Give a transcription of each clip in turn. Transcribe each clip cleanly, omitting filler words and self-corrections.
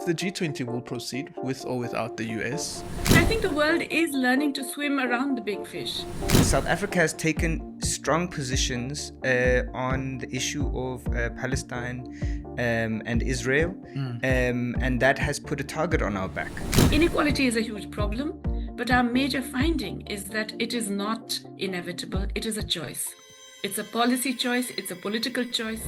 the G20 will proceed with or without the US. I think the world is learning to swim around the big fish. South Africa has taken strong positions on the issue of Palestine and Israel, and that has put a target on our back. Inequality is a huge problem, but our major finding is that it is not inevitable, it is a choice. It's a policy choice, it's a political choice.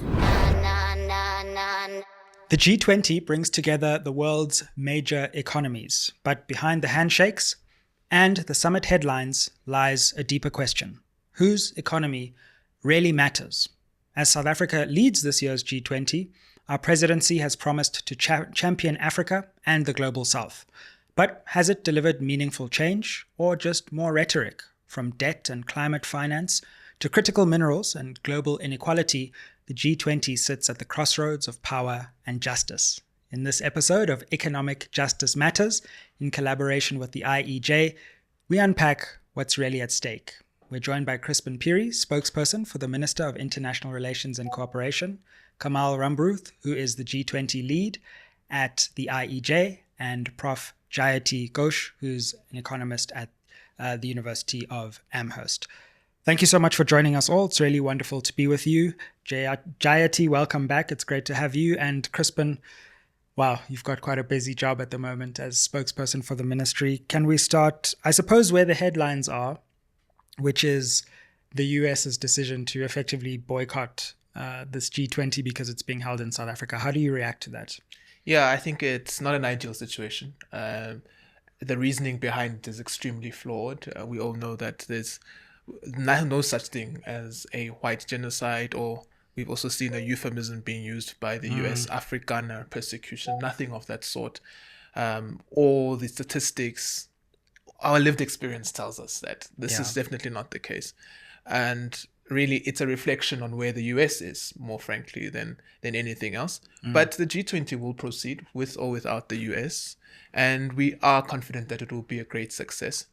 The G20 brings together the world's major economies, but behind the handshakes and the summit headlines lies a deeper question. Whose economy really matters? As South Africa leads this year's G20, our presidency has promised to champion Africa and the global south. But has it delivered meaningful change or just more rhetoric? From debt and climate finance to critical minerals and global inequality, the G20 sits at the crossroads of power and justice. In this episode of Economic Justice Matters, in collaboration with the IEJ, we unpack what's really at stake. We're joined by Chrispin Phiri, spokesperson for the Minister of International Relations and Cooperation, Kamal Ramburuth, who is the G20 lead at the IEJ, and Prof Jayati Ghosh, who's an economist at the University of Amherst. Thank you so much for joining us all. It's really wonderful to be with you. Jayati, welcome back. It's great to have you. And Chrispin, wow, you've got quite a busy job at the moment as spokesperson for the ministry. Can we start, I suppose, where the headlines are, which is the US's decision to effectively boycott this G20 because it's being held in South Africa. How do you react to that? Yeah, I think it's not an ideal situation. The reasoning behind it is extremely flawed. We all know that there's no such thing as a white genocide, or we've also seen a euphemism being used by the US, Afrikaner persecution, nothing of that sort. All the statistics, our lived experience tells us that this is definitely not the case. And really, it's a reflection on where the US is, more frankly, than anything else. But the G20 will proceed with or without the US, and we are confident that it will be a great success.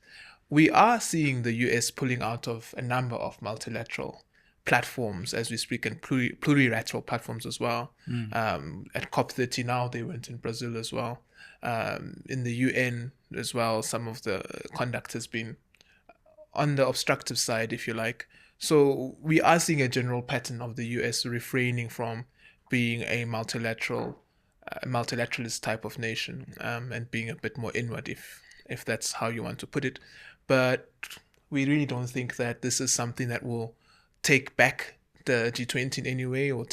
We are seeing the US pulling out of a number of multilateral platforms as we speak, and plurilateral platforms as well. At COP30 now, they went in Brazil as well. In the UN as well, some of the conduct has been on the obstructive side, if you like. So we are seeing a general pattern of the US refraining from being a multilateralist type of nation, and being a bit more inward, if that's how you want to put it. But we really don't think that this is something that will take back the G20 in any way or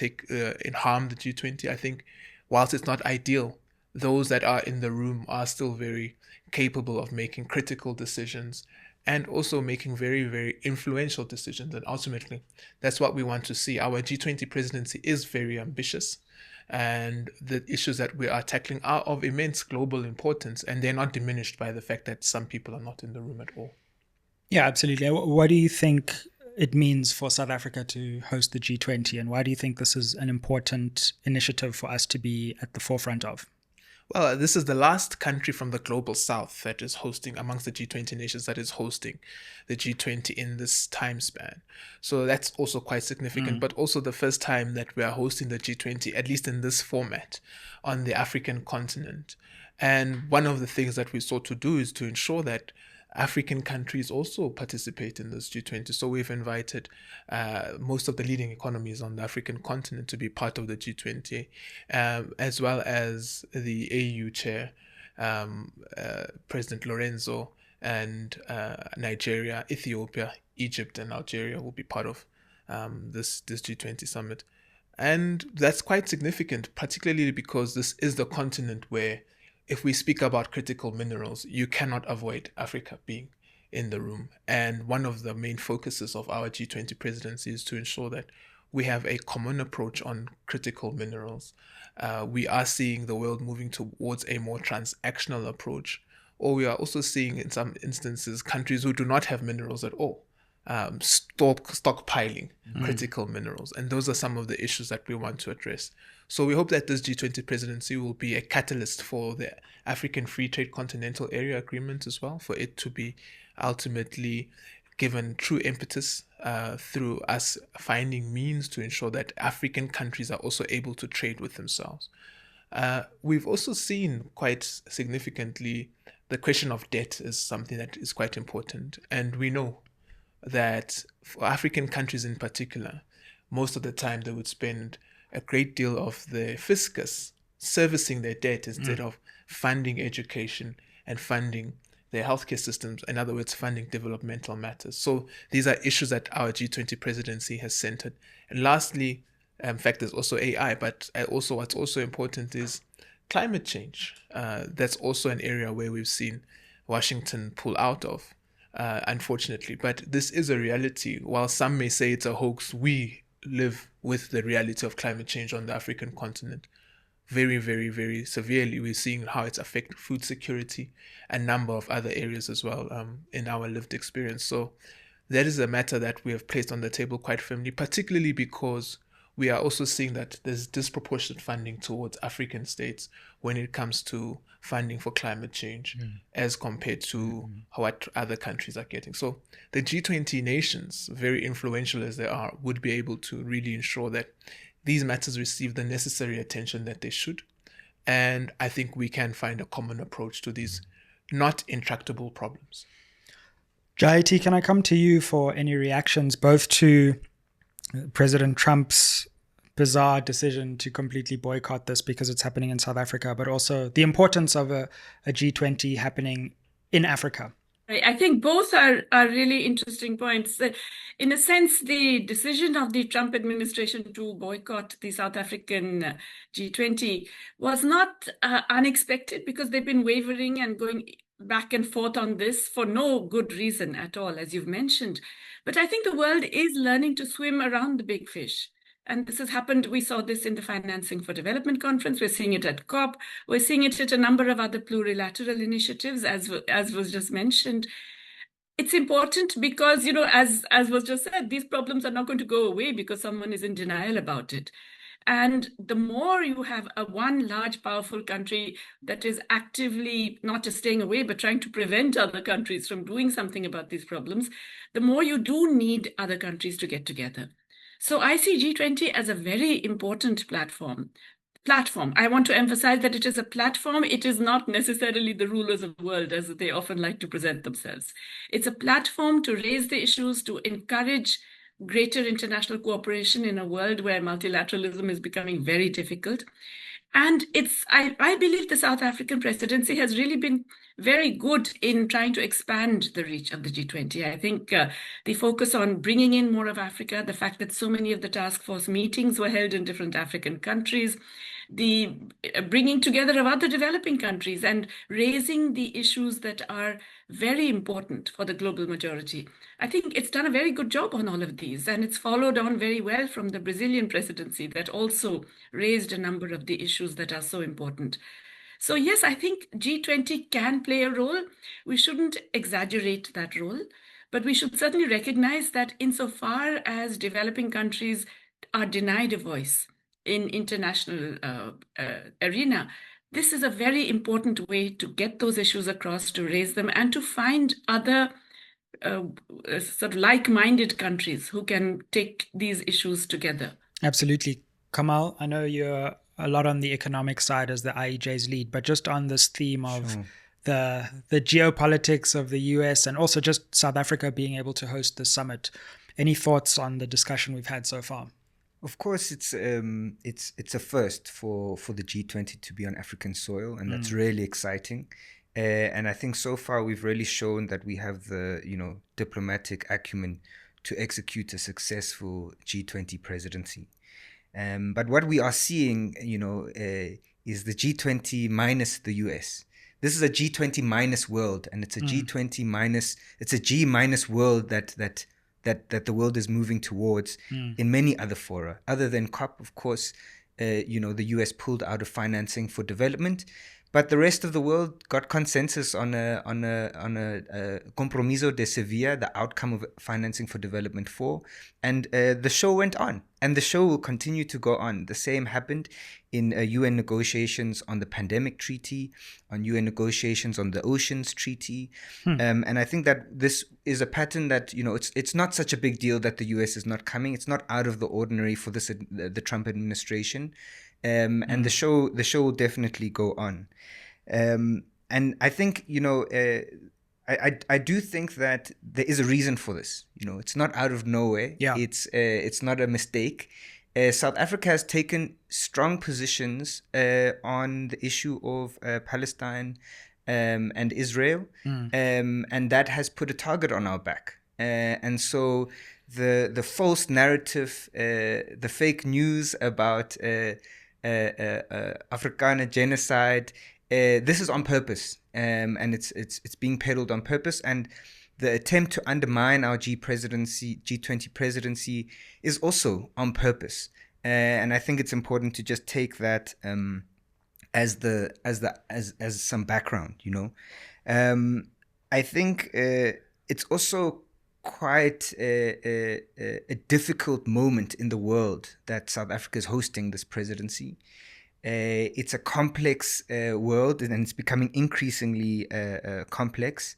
harm the G20. I think whilst it's not ideal, those that are in the room are still very capable of making critical decisions and also making very, very influential decisions. And ultimately, that's what we want to see. Our G20 presidency is very ambitious, and the issues that we are tackling are of immense global importance, and they're not diminished by the fact that some people are not in the room at all. Yeah, absolutely. What do you think it means for South Africa to host the G20, and why do you think this is an important initiative for us to be at the forefront of? Well, this is the last country from the global south that is hosting, amongst the G20 nations, that is hosting the G20 in this time span. So that's also quite significant, but also the first time that we are hosting the G20, at least in this format, on the African continent. And one of the things that we sought to do is to ensure that African countries also participate in this G20. So we've invited most of the leading economies on the African continent to be part of the G20, as well as the AU chair, President Lorenzo, and Nigeria, Ethiopia, Egypt, and Algeria will be part of this G20 summit. And that's quite significant, particularly because this is the continent where, if we speak about critical minerals, you cannot avoid Africa being in the room. And one of the main focuses of our G20 presidency is to ensure that we have a common approach on critical minerals. We are seeing the world moving towards a more transactional approach, or we are also seeing in some instances countries who do not have minerals at all stockpiling critical minerals. And those are some of the issues that we want to address. So we hope that this G20 presidency will be a catalyst for the African Free Trade Continental Area Agreement as well, for it to be ultimately given true impetus through us finding means to ensure that African countries are also able to trade with themselves. We've also seen quite significantly the question of debt is something that is quite important. And we know that for African countries in particular, most of the time they would spend a great deal of the fiscus servicing their debt instead of funding education and funding their healthcare systems, in other words, funding developmental matters. So these are issues that our G20 presidency has centered. And lastly, in fact, there's also AI, but also what's also important is climate change. That's also an area where we've seen Washington pull out of, unfortunately. But this is a reality. While some may say it's a hoax, we live with the reality of climate change on the African continent very, very, very severely. We're seeing how it's affecting food security and a number of other areas as well in our lived experience. So that is a matter that we have placed on the table quite firmly, particularly because we are also seeing that there's disproportionate funding towards African states when it comes to funding for climate change as compared to what other countries are getting. So the G20 nations, very influential as they are, would be able to really ensure that these matters receive the necessary attention that they should. And I think we can find a common approach to these not intractable problems. Jayati, can I come to you for any reactions both to President Trump's bizarre decision to completely boycott this because it's happening in South Africa, but also the importance of a G20 happening in Africa? I think both are really interesting points. In a sense, the decision of the Trump administration to boycott the South African G20 was not unexpected, because they've been wavering and going back and forth on this for no good reason at all, as you've mentioned. But I think the world is learning to swim around the big fish. And this has happened. We saw this in the Financing for Development conference. We're seeing it at COP. We're seeing it at a number of other plurilateral initiatives, as was just mentioned. It's important because, as was just said, these problems are not going to go away because someone is in denial about it. And the more you have one large, powerful country that is actively not just staying away, but trying to prevent other countries from doing something about these problems, the more you do need other countries to get together. So I see G20 as a very important platform. I want to emphasize that it is a platform. It is not necessarily the rulers of the world, as they often like to present themselves. It's a platform to raise the issues, to encourage greater international cooperation in a world where multilateralism is becoming very difficult. And I believe the South African presidency has really been very good in trying to expand the reach of the G20. I think the focus on bringing in more of Africa, the fact that so many of the task force meetings were held in different African countries, the bringing together of other developing countries and raising the issues that are very important for the global majority. I think it's done a very good job on all of these, and it's followed on very well from the Brazilian presidency that also raised a number of the issues that are so important. So yes, I think G20 can play a role. We shouldn't exaggerate that role, but we should certainly recognize that insofar as developing countries are denied a voice in international arena, this is a very important way to get those issues across, to raise them, and to find other sort of like-minded countries who can take these issues together. Absolutely. Kamal, I know you're a lot on the economic side as the IEJ's lead, but just on this theme of the geopolitics of the US and also just South Africa being able to host the summit, any thoughts on the discussion we've had so far? Of course, it's a first for the G20 to be on African soil, and that's really exciting. And I think so far we've really shown that we have the diplomatic acumen to execute a successful G20 presidency. But what we are seeing, is the G20 minus the US. This is a G20 minus world, and it's a G20 minus. It's a G minus world that the world is moving towards in many other fora, other than COP. Of course, the US pulled out of financing for development, but the rest of the world got consensus on a compromiso de Sevilla, the outcome of financing for development 4, and the show went on, and the show will continue to go on. The same happened in UN negotiations on the pandemic treaty, on UN negotiations on the oceans treaty, and I think that this is a pattern that it's not such a big deal that the US is not coming. It's not out of the ordinary for the Trump administration. And the show will definitely go on. And I think, I do think that there is a reason for this. It's not out of nowhere. Yeah. It's not a mistake. South Africa has taken strong positions on the issue of Palestine and Israel, and that has put a target on our back. And so the false narrative, the fake news about Afrikaner genocide, this is on purpose, and it's being peddled on purpose. And the attempt to undermine our G20 presidency is also on purpose. And I think it's important to just take that as some background. I think it's also quite a difficult moment in the world that South Africa is hosting this presidency. It's a complex world, and it's becoming increasingly complex.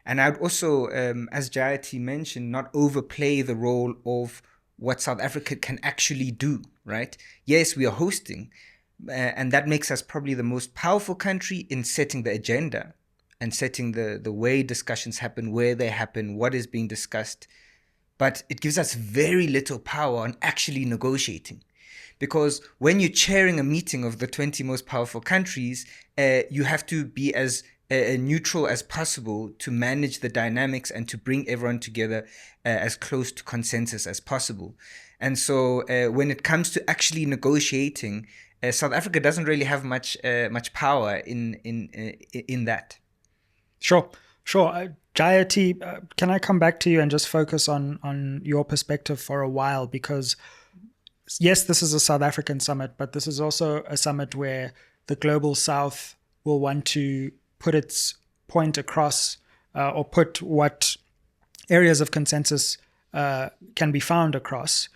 And I'd also, as Jayati mentioned, not overplay the role of what South Africa can actually do, right? Yes, we are hosting, and that makes us probably the most powerful country in setting the agenda and setting the way discussions happen, where they happen, what is being discussed. But it gives us very little power on actually negotiating. Because when you're chairing a meeting of the 20 most powerful countries, you have to be as neutral as possible to manage the dynamics and to bring everyone together as close to consensus as possible. And so when it comes to actually negotiating, South Africa doesn't really have much power in that. Sure. Jayati, can I come back to you and just focus on your perspective for a while? Because yes, this is a South African summit, but this is also a summit where the global South will want to put its point across, or put what areas of consensus can be found across.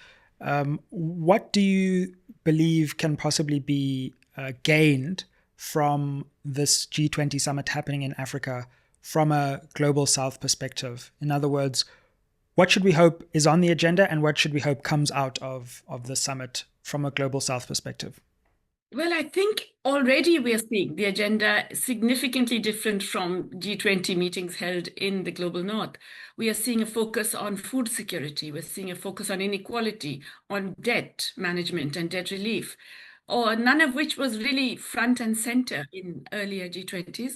What do you believe can possibly be gained from this G20 summit happening in Africa from a global South perspective? In other words, what should we hope is on the agenda, and what should we hope comes out of the summit from a global South perspective? Well, I think already we are seeing the agenda significantly different from G20 meetings held in the global North. We are seeing a focus on food security. We're seeing a focus on inequality, on debt management and debt relief, or none of which was really front and center in earlier G20s.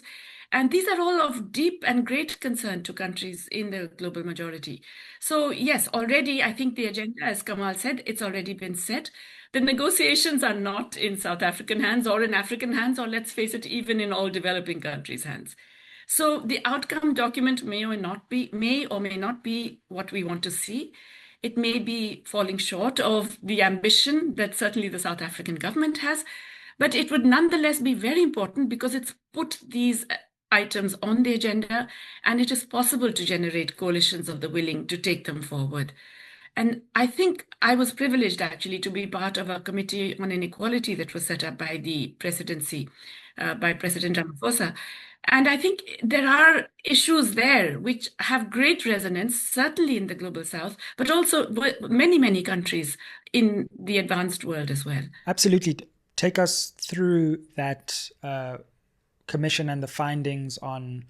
And these are all of deep and great concern to countries in the global majority. So yes, already I think the agenda, as Kamal said, it's already been set. The negotiations are not in South African hands or in African hands, or let's face it, even in all developing countries' hands. So the outcome document may or may not be what we want to see. It may be falling short of the ambition that certainly the South African government has, but it would nonetheless be very important because it's put these items on the agenda, and it is possible to generate coalitions of the willing to take them forward. And I think I was privileged actually to be part of a committee on inequality that was set up by the presidency, by President Ramaphosa. And I think there are issues there which have great resonance, certainly in the global South, but also many, many countries in the advanced world as well. Absolutely. Take us through that commission and the findings on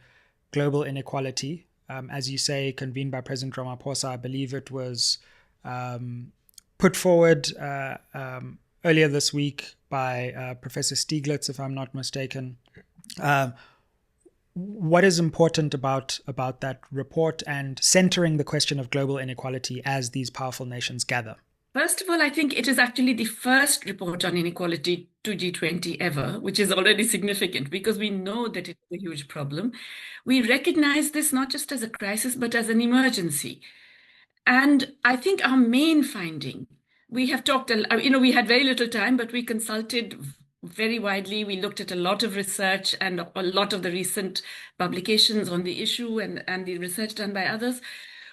global inequality. As you say, convened by President Ramaphosa. I believe it was put forward earlier this week by Professor Stiglitz, if I'm not mistaken. What is important about that report and centering the question of global inequality as these powerful nations gather? First of all, I think it is actually the first report on inequality to G20 ever, which is already significant because we know that it's a huge problem. We recognize this not just as a crisis, but as an emergency. And I think our main finding, we have talked, we had very little time, but we consulted very widely. We looked at a lot of research and a lot of the recent publications on the issue and the research done by others.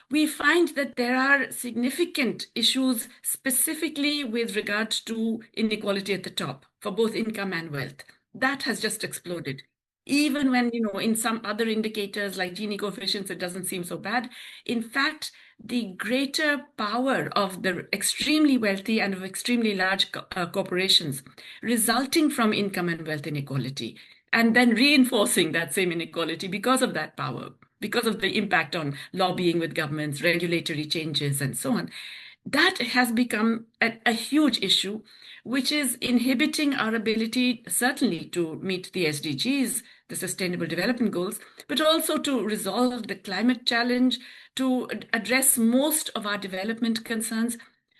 We find that there are significant issues specifically with regard to inequality at the top for both income and wealth. That has just exploded. even when, in some other indicators like Gini coefficients, it doesn't seem so bad. In fact, the greater power of the extremely wealthy and of extremely large corporations resulting from income and wealth inequality, and then reinforcing that same inequality because of that power, because of the impact on lobbying with governments, regulatory changes, and so on. That has become a huge issue, which is inhibiting our ability, certainly, to meet the SDGs, the Sustainable Development Goals, but also to resolve the climate challenge, to address most of our development concerns.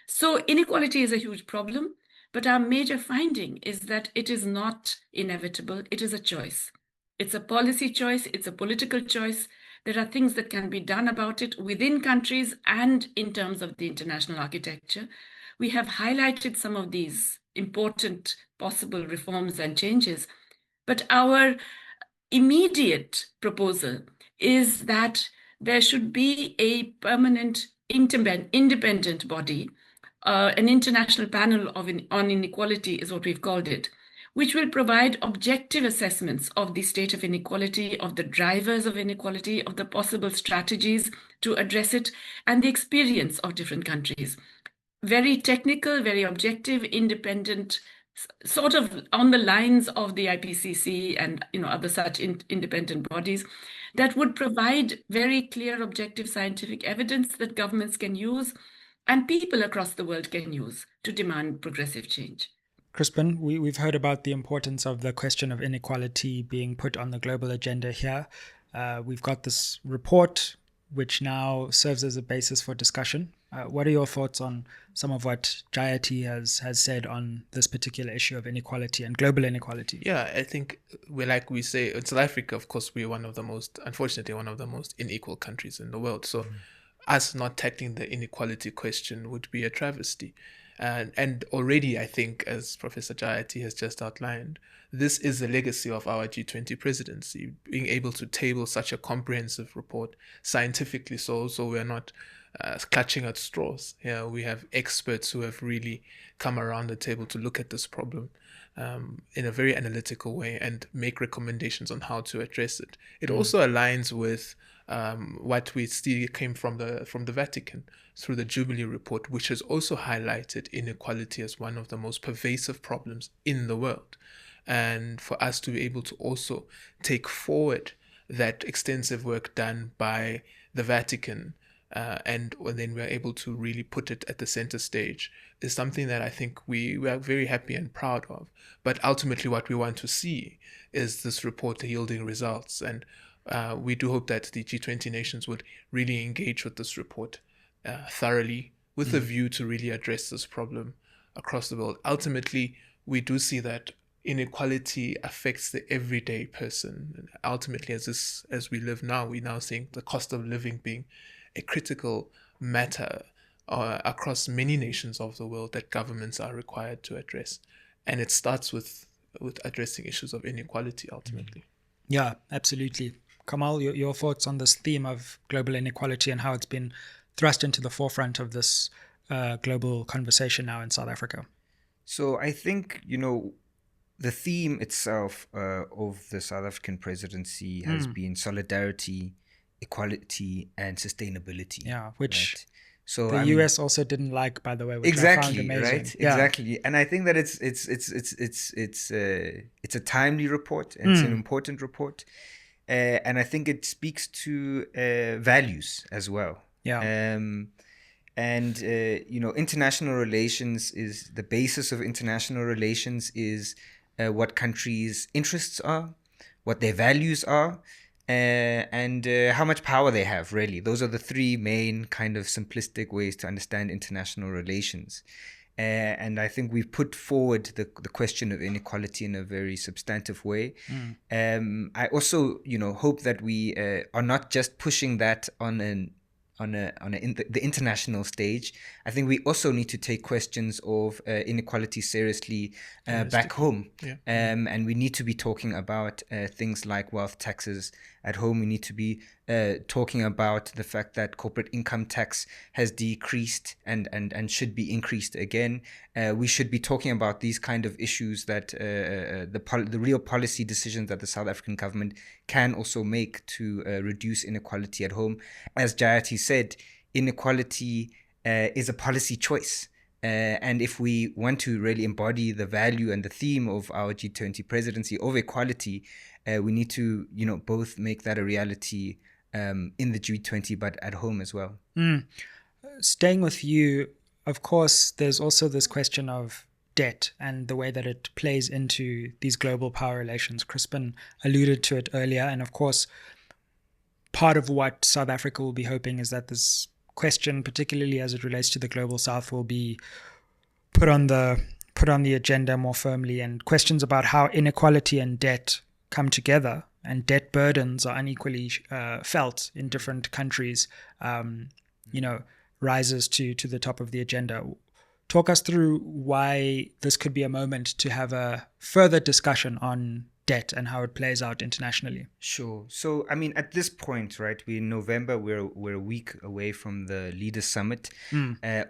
So inequality is a huge problem, but our major finding is that it is not inevitable. It is a choice. It's a policy choice. It's a political choice. There are things that can be done about it within countries and in terms of the international architecture. We have highlighted some of these important possible reforms and changes, but our immediate proposal is that there should be a permanent independent body, an international panel on inequality is what we've called it, which will provide objective assessments of the state of inequality, of the drivers of inequality, of the possible strategies to address it, and the experience of different countries. Very technical, very objective, independent, sort of on the lines of the IPCC and other such independent bodies that would provide very clear, objective scientific evidence that governments can use and people across the world can use to demand progressive change. Chrispin, we've heard about the importance of the question of inequality being put on the global agenda here. We've got this report, which now serves as a basis for discussion. What are your thoughts on some of what Jayati has said on this particular issue of inequality and global inequality? Yeah, I think like we say, in South Africa, of course, we're unfortunately, one of the most unequal countries in the world. So us not tackling the inequality question would be a travesty. And already, I think, as Professor Jayati has just outlined, this is the legacy of our G20 presidency, being able to table such a comprehensive report, scientifically so we're not clutching at straws. Yeah, we have experts who have really come around the table to look at this problem in a very analytical way and make recommendations on how to address it. It also aligns with what we see came from the Vatican through the Jubilee report, which has also highlighted inequality as one of the most pervasive problems in the world. And for us to be able to also take forward that extensive work done by the Vatican and then we're able to really put it at the center stage is something that I think we are very happy and proud of. But ultimately what we want to see is this report yielding results. And we do hope that the G20 nations would really engage with this report thoroughly with a view to really address this problem across the world. Ultimately, we do see that inequality affects the everyday person. And ultimately, as we live now, we're now seeing the cost of living being a critical matter across many nations of the world that governments are required to address. And it starts with addressing issues of inequality ultimately. Yeah, absolutely. Kamal, your thoughts on this theme of global inequality and how it's been thrust into the forefront of this global conversation now in South Africa? So I think, the theme itself of the South African presidency has been solidarity, equality, and sustainability. Yeah, which right? So the US also didn't like, by the way, which exactly, I found amazing. Right? Yeah. Exactly. And I think that it's a timely report and it's an important report. And I think it speaks to values as well. Yeah. International relations is the basis of international relations is what countries' interests are, what their values are, and how much power they have, really. Those are the three main kind of simplistic ways to understand international relations. And I think we've put forward the question of inequality in a very substantive way. I also, hope that we are not just pushing that on the international stage. I think we also need to take questions of inequality seriously back home. Yeah. And we need to be talking about things like wealth taxes at home. We need to be talking about the fact that corporate income tax has decreased and should be increased again. We should be talking about these kind of issues that the real policy decisions that the South African government can also make to reduce inequality at home. As Jayati said, inequality is a policy choice. And if we want to really embody the value and the theme of our G20 presidency of equality, we need to, both make that a reality in the G20, but at home as well. Staying with you, of course, there's also this question of debt and the way that it plays into these global power relations. Chrispin alluded to it earlier. And of course, part of what South Africa will be hoping is that this question, particularly as it relates to the global south, will be put on the agenda more firmly, and questions about how inequality and debt come together and debt burdens are unequally felt in different countries, rises to the top of the agenda. Talk us through why this could be a moment to have a further discussion on debt and how it plays out internationally. Sure. So, at this point, right, we're in November, we're a week away from the Leaders Summit.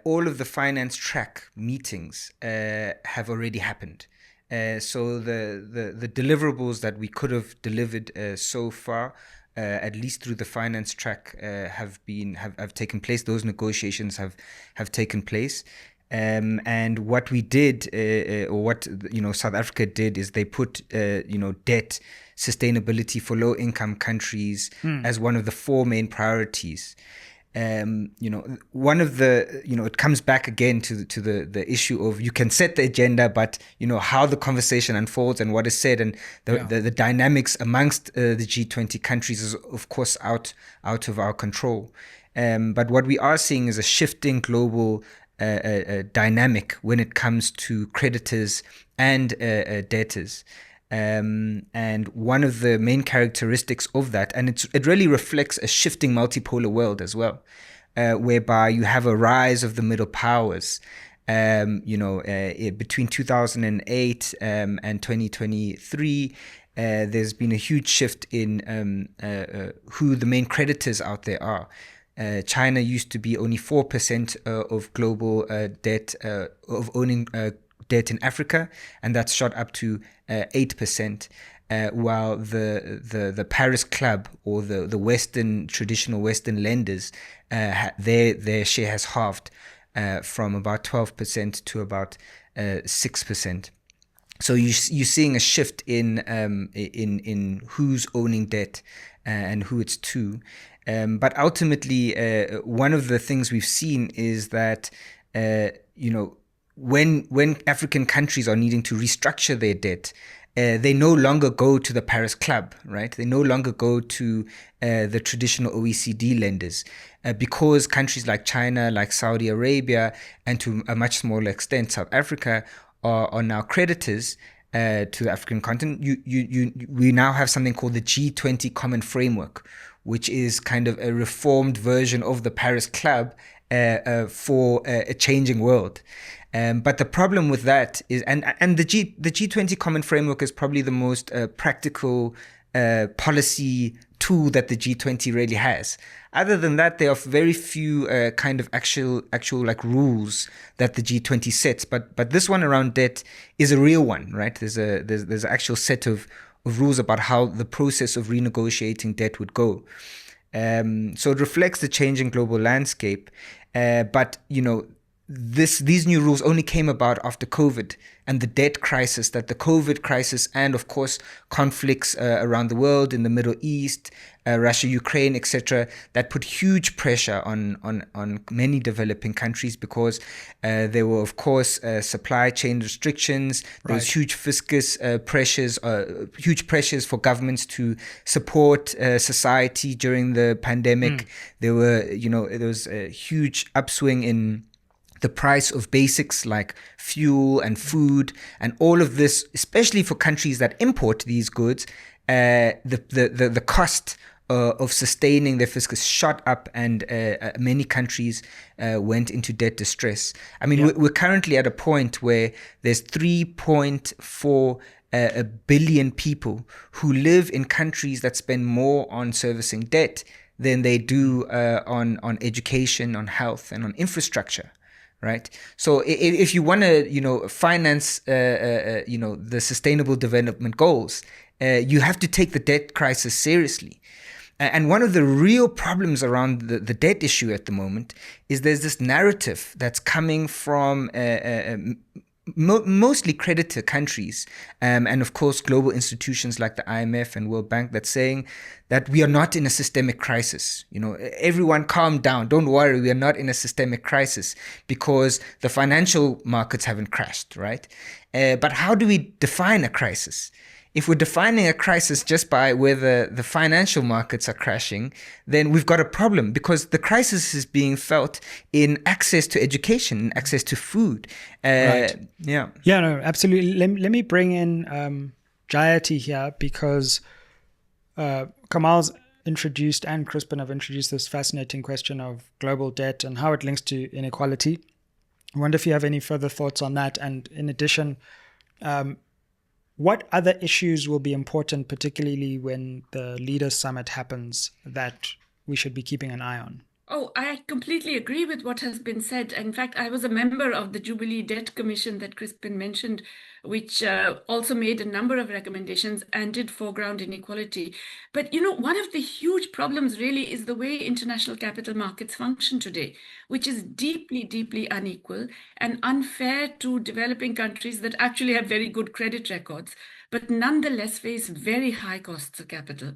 All of the finance track meetings have already happened. So the deliverables that we could have delivered so far, at least through the finance track, have taken place. Those negotiations have taken place. And what we did, or what South Africa did, is they put debt sustainability for low-income countries as one of the 4 main priorities. One of the it comes back again to the issue of, you can set the agenda, but how the conversation unfolds and what is said, and the dynamics amongst the G20 countries is of course out of our control. But what we are seeing is a shifting global dynamic when it comes to creditors and debtors. And one of the main characteristics of that, and it really reflects a shifting multipolar world as well, whereby you have a rise of the middle powers. Between 2008 and 2023, there's been a huge shift in who the main creditors out there are. China used to be only 4% of global debt, of owning debt in Africa, and that's shot up to 8%. While the Paris Club, or the traditional Western lenders, their share has halved from about 12% to about 6%. So you're seeing a shift in who's owning debt and who it's to. But ultimately, one of the things we've seen is that, when African countries are needing to restructure their debt, they no longer go to the Paris Club, right? They no longer go to the traditional OECD lenders, because countries like China, like Saudi Arabia, and to a much smaller extent South Africa, are now creditors to the African continent. We now have something called the G20 Common Framework, which is kind of a reformed version of the Paris Club for a changing world. But the problem with that is, and the G20 Common Framework is probably the most practical policy tool that the G20 really has. Other than that, there are very few kind of actual like rules that the G20 sets. But this one around debt is a real one, right? There's an actual set of rules about how the process of renegotiating debt would go. So it reflects the changing global landscape. But these new rules only came about after COVID and the debt crisis that the COVID crisis, and of course conflicts around the world, in the Middle East, Russia, Ukraine, etc., that put huge pressure on many developing countries, because there were of course supply chain restrictions. There was huge fiscus pressures, huge pressures for governments to support society during the pandemic. There was a huge upswing in the price of basics like fuel and food, and all of this, especially for countries that import these goods, the cost of sustaining their fiscus shot up, and many countries went into debt distress. We're currently at a point where there's $3.4 a billion people who live in countries that spend more on servicing debt than they do on education, on health, and on infrastructure. Right. So if you want to, finance, the sustainable development goals, you have to take the debt crisis seriously. And one of the real problems around the debt issue at the moment is there's this narrative that's coming from mostly creditor countries, and of course global institutions like the IMF and World Bank, that's saying that we are not in a systemic crisis. Everyone calm down, don't worry, we are not in a systemic crisis because the financial markets haven't crashed, right? But how do we define a crisis? If we're defining a crisis just by whether the financial markets are crashing, then we've got a problem, because the crisis is being felt in access to education, access to food. Right. Yeah, no, absolutely. Let me bring in Jayati here, because Kamal's introduced and Chrispin have introduced this fascinating question of global debt and how it links to inequality. I wonder if you have any further thoughts on that. And in addition, what other issues will be important, particularly when the Leaders Summit happens, that we should be keeping an eye on? Oh, I completely agree with what has been said. In fact, I was a member of the Jubilee Debt Commission that Chrispin mentioned, which also made a number of recommendations and did foreground inequality. But, one of the huge problems really is the way international capital markets function today, which is deeply, deeply unequal and unfair to developing countries that actually have very good credit records, but nonetheless face very high costs of capital.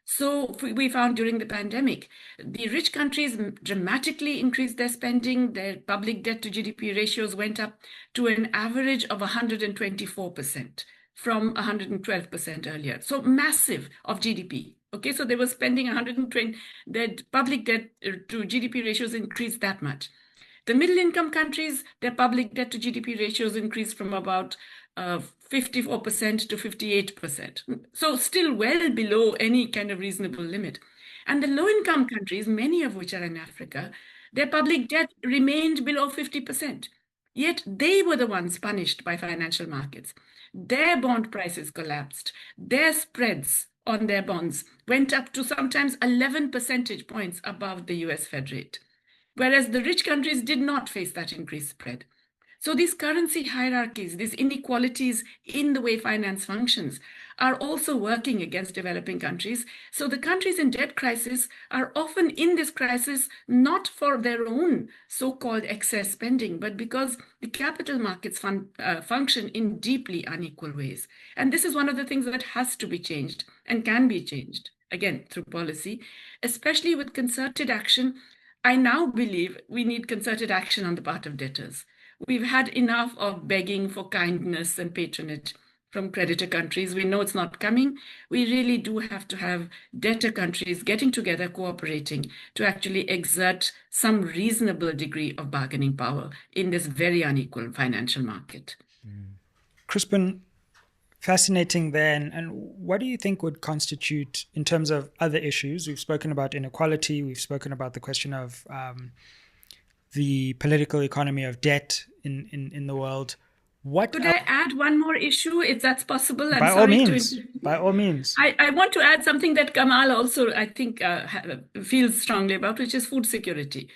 So we found during the pandemic, the rich countries dramatically increased their spending. Their public debt to GDP ratios went up to an average of 124% from 112% earlier. So massive of GDP. Okay, so they were spending 120, their public debt to GDP ratios increased that much. The middle income countries, their public debt to GDP ratios increased from about 54% to 58%. So still well below any kind of reasonable limit. And the low-income countries, many of which are in Africa, their public debt remained below 50%. Yet they were the ones punished by financial markets. Their bond prices collapsed. Their spreads on their bonds went up to sometimes 11 percentage points above the US Fed rate, whereas the rich countries did not face that increased spread. So these currency hierarchies, these inequalities in the way finance functions, are also working against developing countries. So the countries in debt crisis are often in this crisis not for their own so-called excess spending, but because the capital markets function in deeply unequal ways. And this is one of the things that has to be changed and can be changed, again, through policy, especially with concerted action. I now believe we need concerted action on the part of debtors. We've had enough of begging for kindness and patronage from creditor countries. We know it's not coming. We really do have to have debtor countries getting together, cooperating to actually exert some reasonable degree of bargaining power in this very unequal financial market. Crispin, fascinating there. And what do you think would constitute, in terms of other issues? We've spoken about inequality. We've spoken about the question of the political economy of debt in the world. Could I add one more issue, if that's possible? By all means. I want to add something that Kamal also, I think, feels strongly about, which is food security,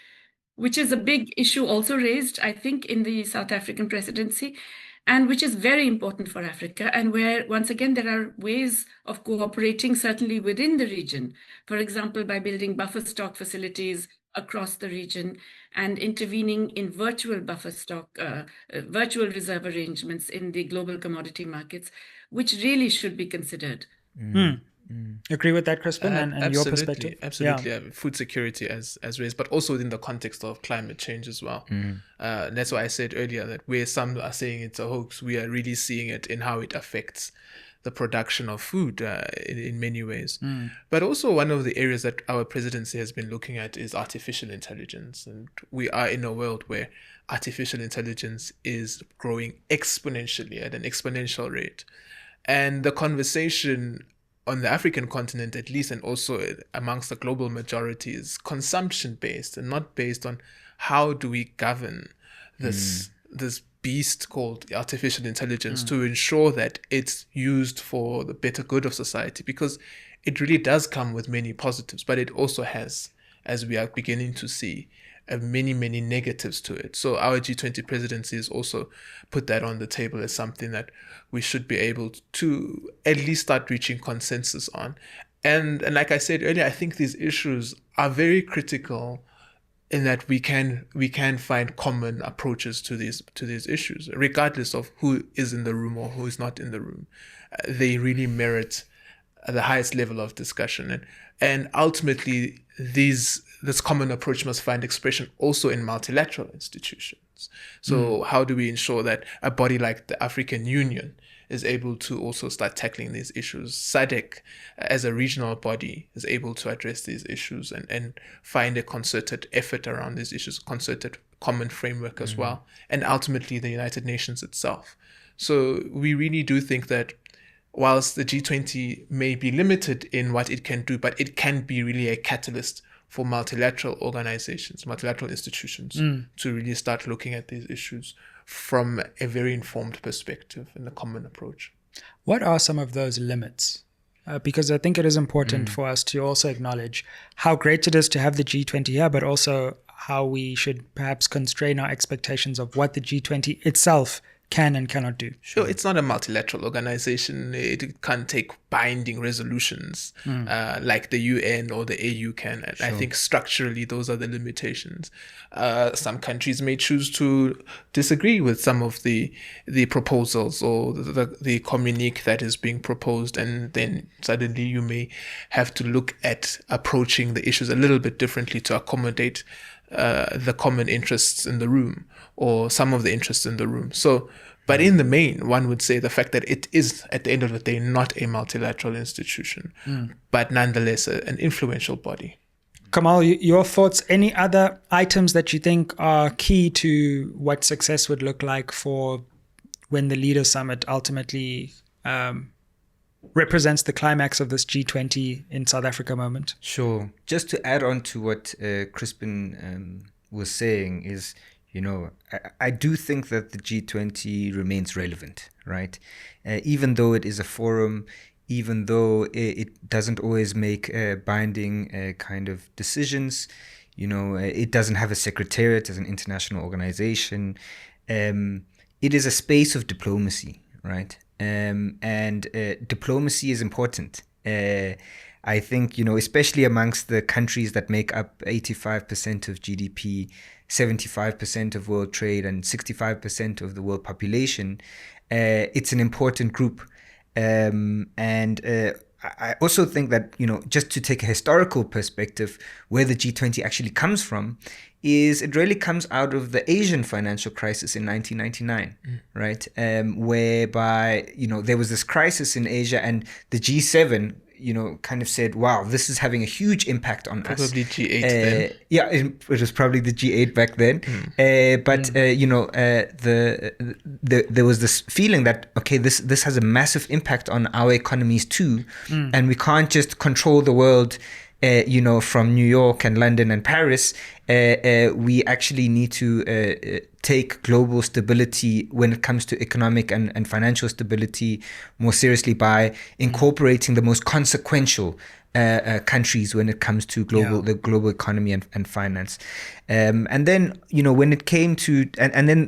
which is a big issue also raised, I think, in the South African presidency, and which is very important for Africa, and where, once again, there are ways of cooperating, certainly within the region. For example, by building buffer stock facilities across the region and intervening in virtual buffer stock, virtual reserve arrangements in the global commodity markets, which really should be considered. Agree with that, Chrispin, and your perspective? Absolutely. Yeah. Food security as raised, but also within the context of climate change as well. That's why I said earlier that where some are saying it's a hoax, we are really seeing it in how it affects the production of food in many ways. But also one of the areas that our presidency has been looking at is artificial intelligence. And we are in a world where artificial intelligence is growing exponentially at an exponential rate. And the conversation on the African continent, at least, and also amongst the global majority, is consumption-based and not based on how do we govern this this beast called artificial intelligence to ensure that it's used for the better good of society, because it really does come with many positives, but it also has, as we are beginning to see, many negatives to it. So our G20 presidency has also put that on the table as something that we should be able to at least start reaching consensus on. And like I said earlier, I think these issues are very critical in that we can find common approaches to these issues, regardless of who is in the room or who is not in the room. They really merit the highest level of discussion, and ultimately this common approach must find expression also in multilateral institutions. So how do we ensure that a body like the African Union is able to also start tackling these issues? SADC, as a regional body, is able to address these issues and find a concerted effort around these issues, concerted common framework as well, and ultimately the United Nations itself. So we really do think that whilst the G20 may be limited in what it can do, but it can be really a catalyst for multilateral organizations, multilateral institutions to really start looking at these issues from a very informed perspective and a common approach. What are some of those limits? Because I think it is important for us to also acknowledge how great it is to have the G20 here, but also how we should perhaps constrain our expectations of what the G20 itself can and cannot do. Sure, it's not a multilateral organization. It can't take binding resolutions like the UN or the AU can. And I think structurally those are the limitations. Some countries may choose to disagree with some of the proposals or the communique that is being proposed, and then suddenly you may have to look at approaching the issues a little bit differently to accommodate the common interests in the room, or some of the interests in the room. So, but in the main, one would say the fact that it is, at the end of the day, not a multilateral institution, but nonetheless an influential body. Kamal, your thoughts, any other items that you think are key to what success would look like for when the Leaders Summit ultimately represents the climax of this G20 in South Africa moment? Sure. Just to add on to what Chrispin was saying is, I do think that the G20 remains relevant, right? Even though it is a forum, even though it doesn't always make binding kind of decisions, it doesn't have a secretariat as an international organization. It is a space of diplomacy, right? And diplomacy is important. I think, especially amongst the countries that make up 85% of GDP, 75% of world trade, and 65% of the world population, it's an important group. I also think that, just to take a historical perspective, where the G20 actually comes from is it really comes out of the Asian financial crisis in 1999, right? Whereby, there was this crisis in Asia, and the G7, kind of said, wow, this is having a huge impact on us. Probably G8 then. Yeah, it was probably the G8 back then. There was this feeling that, okay, this has a massive impact on our economies too. And we can't just control the world, from New York and London and Paris. We actually need to take global stability when it comes to economic and financial stability more seriously by incorporating the most consequential countries when it comes to the global economy and finance. And then, when it came to,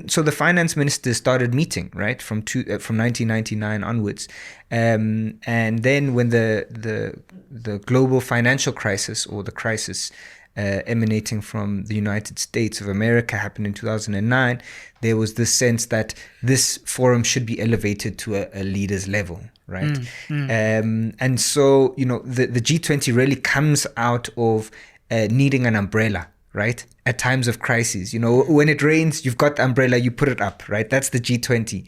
so the finance ministers started meeting, right, from 1999 onwards. And then when the global financial crisis, or the crisis emanating from the United States of America, happened in 2009, there was this sense that this forum should be elevated to a leader's level, right? And so, the G20 really comes out of needing an umbrella, right? At times of crisis, when it rains, you've got the umbrella, you put it up, right? That's the G20.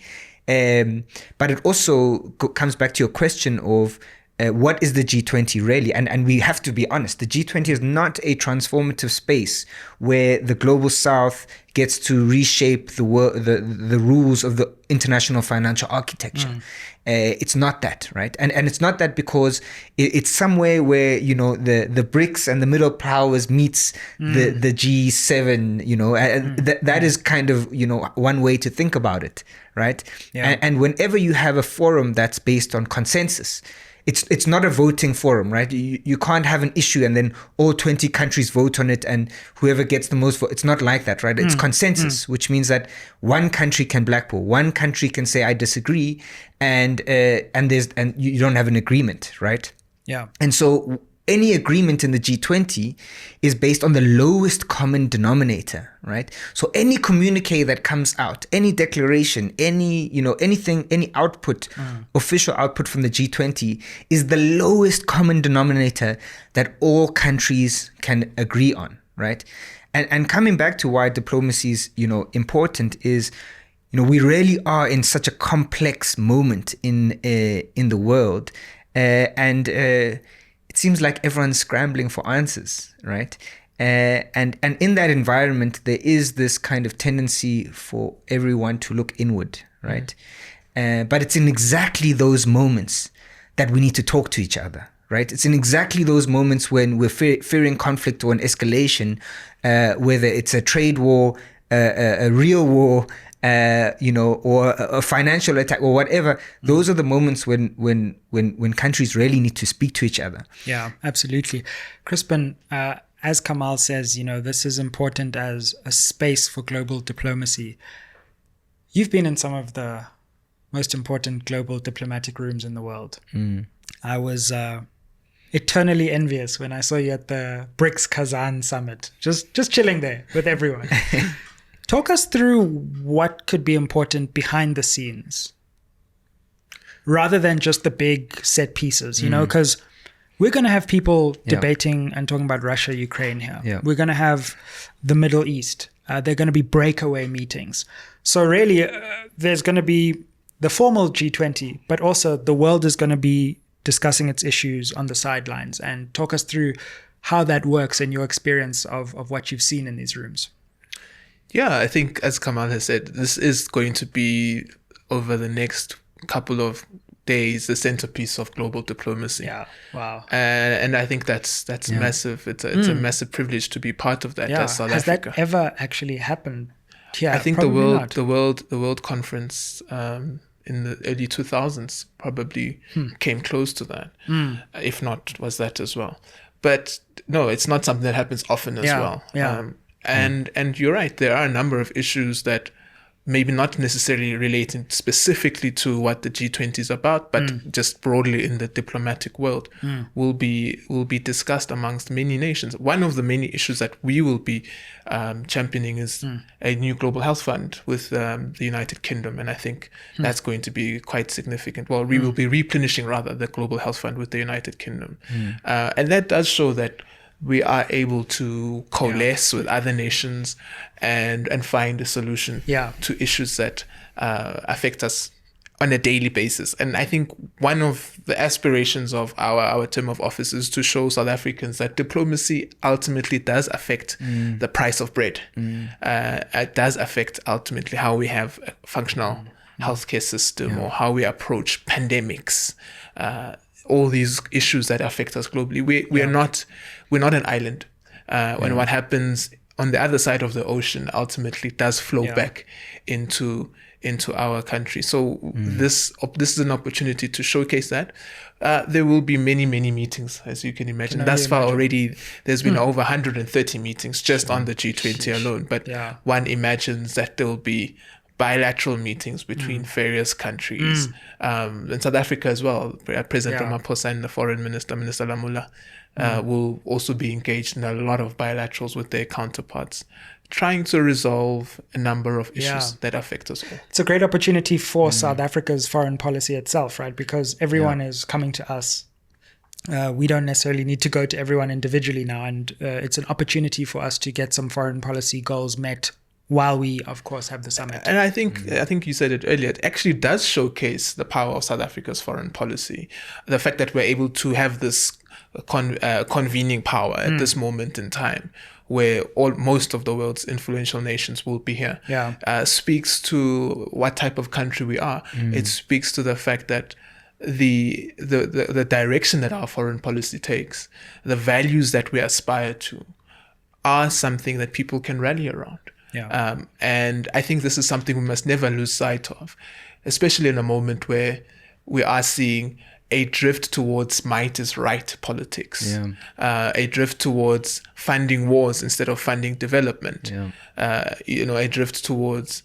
But it also comes back to your question of what is the G20 really? And we have to be honest, the G20 is not a transformative space where the global south gets to reshape the rules of the international financial architecture. It's not that, right? And it's not that because it's somewhere where, you know, the BRICS and the middle powers meets the G7, you know, that is kind of, you know, one way to think about it, right? Yeah. And whenever you have a forum that's based on consensus, it's not a voting forum, right? You can't have an issue and then all 20 countries vote on it and whoever gets the most vote. It's not like that, right? It's consensus, which means that one country can blackball, one country can say I disagree, and you don't have an agreement, right? Yeah. And so any agreement in the G20 is based on the lowest common denominator, right? So any communique that comes out, any declaration, any, you know, anything, any output, official output from the G20 is the lowest common denominator that all countries can agree on, right? And coming back to why diplomacy is, you know, important is, you know, we really are in such a complex moment in the world, it seems like everyone's scrambling for answers, right? And in that environment, there is this kind of tendency for everyone to look inward, right? But it's in exactly those moments that we need to talk to each other, right? It's in exactly those moments when we're fearing conflict or an escalation, whether it's a trade war, a real war, you know, or a financial attack or whatever. Those are the moments when countries really need to speak to each other. Yeah, absolutely. Crispin, as Kamal says, you know, this is important as a space for global diplomacy. You've been in some of the most important global diplomatic rooms in the world. I was eternally envious when I saw you at the BRICS Kazan Summit, just chilling there with everyone. Talk us through what could be important behind the scenes rather than just the big set pieces, you know, because we're going to have people debating and talking about Russia, Ukraine here. Yeah. We're going to have the Middle East. There are going to be breakaway meetings. So really, there's going to be the formal G20, but also the world is going to be discussing its issues on the sidelines. And talk us through how that works in your experience of what you've seen in these rooms. Yeah, I think, as Kamal has said, this is going to be, over the next couple of days, the centerpiece of global diplomacy. Yeah, wow. And I think that's massive. It's a massive privilege to be part of that as South Africa. Has that ever actually happened here? I think the World Conference in the early 2000s probably came close to that. If not, was that as well. But no, it's not something that happens often as well. Yeah. And you're right, there are a number of issues that maybe not necessarily relating specifically to what the G20 is about, but just broadly in the diplomatic world will be discussed amongst many nations. One of the many issues that we will be championing is a new global health fund with the United Kingdom, and I think that's going to be quite significant. Well, we will be replenishing rather the global health fund with the United Kingdom, and that does show that we are able to coalesce with other nations and find a solution to issues that affect us on a daily basis. And I think one of the aspirations of our term of office is to show South Africans that diplomacy ultimately does affect the price of bread. It does affect ultimately how we have a functional healthcare system or how we approach pandemics. All these issues that affect us globally. We're not an island. When what happens on the other side of the ocean ultimately does flow back into our country. So this is an opportunity to showcase that. There will be many meetings, as you can imagine. Thus far already, there's been over 130 meetings just on the G20 alone. But one imagines that there will be bilateral meetings between various countries. In South Africa as well, President Ramaphosa and the Foreign Minister, Minister Lamula, will also be engaged in a lot of bilaterals with their counterparts, trying to resolve a number of issues that affect us all. It's a great opportunity for South Africa's foreign policy itself, right? Because everyone is coming to us. We don't necessarily need to go to everyone individually now, and it's an opportunity for us to get some foreign policy goals met while we, of course, have the summit. And I think you said it earlier, it actually does showcase the power of South Africa's foreign policy. The fact that we're able to have this convening power at this moment in time, where most of the world's influential nations will be here, speaks to what type of country we are. It speaks to the fact that the direction that our foreign policy takes, the values that we aspire to, are something that people can rally around. And I think this is something we must never lose sight of, especially in a moment where we are seeing a drift towards might is right politics, a drift towards funding wars instead of funding development, a drift towards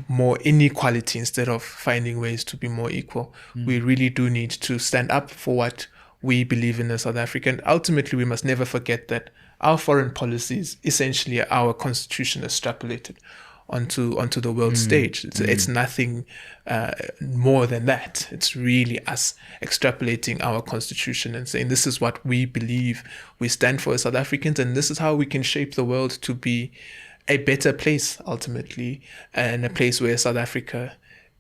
more inequality instead of finding ways to be more equal. We really do need to stand up for what we believe in as South Africa. And ultimately, we must never forget that our foreign policy is essentially our constitution extrapolated onto the world stage. It's nothing more than that. It's really us extrapolating our constitution and saying this is what we believe we stand for as South Africans, and this is how we can shape the world to be a better place ultimately, and a place where South Africa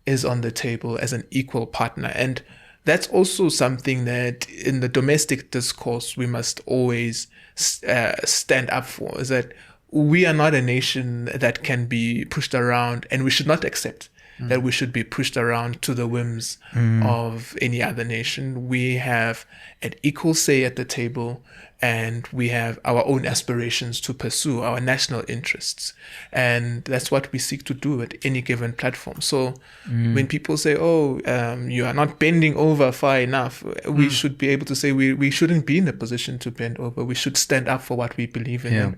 is on the table as an equal partner. And that's also something that in the domestic discourse we must always stand up for, is that we are not a nation that can be pushed around, and we should not accept that we should be pushed around to the whims of any other nation. We have an equal say at the table, and we have our own aspirations to pursue, our national interests. And that's what we seek to do at any given platform. So when people say, you are not bending over far enough, we should be able to say we shouldn't be in a position to bend over. We should stand up for what we believe in.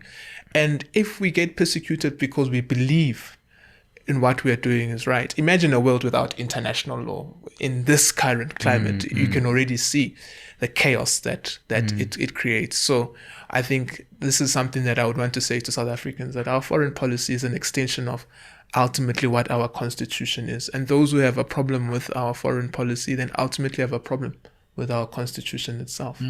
And if we get persecuted because we believe in what we are doing is right, imagine a world without international law. In this current climate, you can already see the chaos that it creates. So I think this is something that I would want to say to South Africans, that our foreign policy is an extension of ultimately what our constitution is. And those who have a problem with our foreign policy then ultimately have a problem with our constitution itself.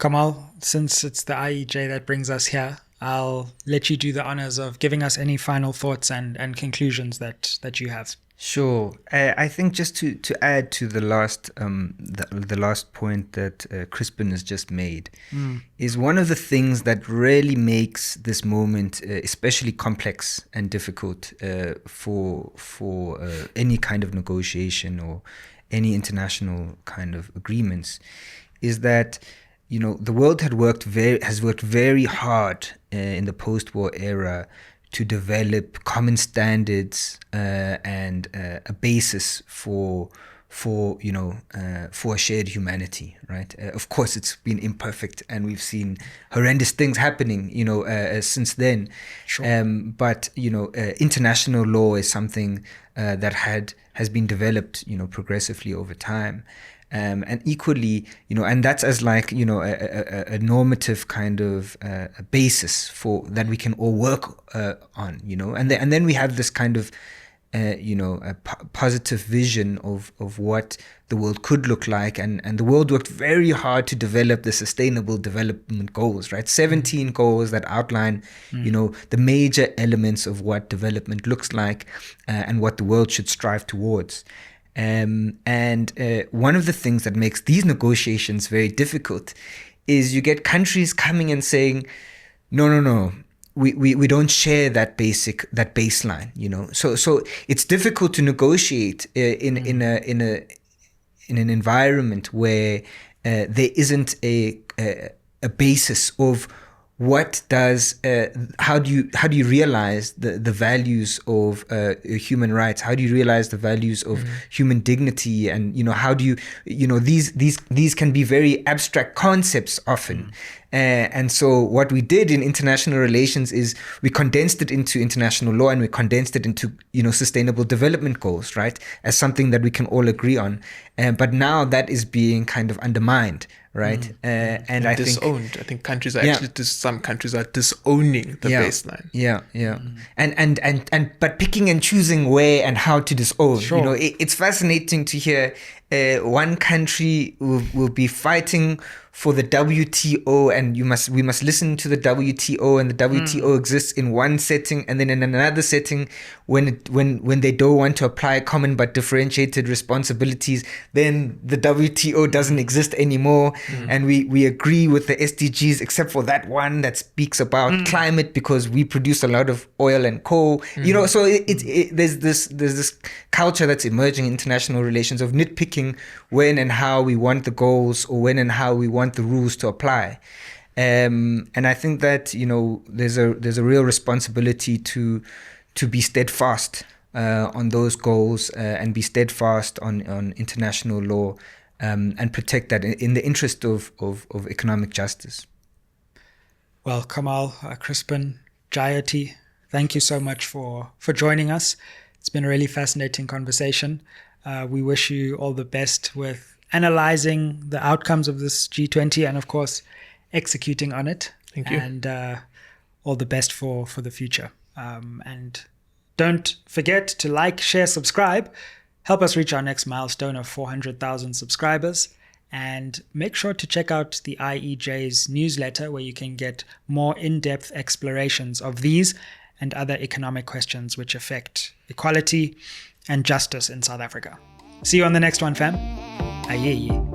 Kamal, since it's the IEJ that brings us here, I'll let you do the honors of giving us any final thoughts and conclusions that you have. Sure. I think just to add to the last the last point that Chrispin has just made, is one of the things that really makes this moment especially complex and difficult for any kind of negotiation or any international kind of agreements, is that the world has worked very hard in the post-war era to develop common standards and a basis for a shared humanity, right? Of course, it's been imperfect, and we've seen horrendous things happening, since then. Sure. But international law is something that has been developed, progressively over time. And equally, and that's as like, a normative kind of a basis for that we can all work on, and then we have this kind of, a positive vision of what the world could look like. And the world worked very hard to develop the sustainable development goals, right? 17 goals that outline, the major elements of what development looks like and what the world should strive towards. And one of the things that makes these negotiations very difficult is you get countries coming and saying, no, we don't share that baseline, So it's difficult to negotiate in an environment where there isn't a basis of what does how do you realize the values of human rights? How do you realize the values of human dignity? And how do you these can be very abstract concepts often. And so what we did in international relations is we condensed it into international law, and we condensed it into sustainable development goals, right, as something that we can all agree on. But now that is being kind of undermined, right? And I disowned. I think countries are actually some countries are disowning the baseline. And but picking and choosing where and how to disown. Sure. It's fascinating to hear one country will be fighting for the WTO, and we must listen to the WTO, and the WTO exists in one setting, and then in another setting, when they don't want to apply common but differentiated responsibilities, then the WTO doesn't exist anymore, and we agree with the SDGs except for that one that speaks about climate because we produce a lot of oil and coal. So there's this culture that's emerging in international relations of nitpicking when and how we want the goals, or when and how we want the rules to apply. And I think that there's a real responsibility to be steadfast on those goals, and be steadfast on international law, and protect that in the interest of economic justice. Well, Kamal, Chrispin, Jayati, thank you so much for joining us. It's been a really fascinating conversation. We wish you all the best with analyzing the outcomes of this G20 and, of course, executing on it. Thank you. And all the best for the future. And don't forget to like, share, subscribe. Help us reach our next milestone of 400,000 subscribers. And make sure to check out the IEJ's newsletter, where you can get more in-depth explorations of these and other economic questions which affect equality and justice in South Africa. See you on the next one, fam. Aye.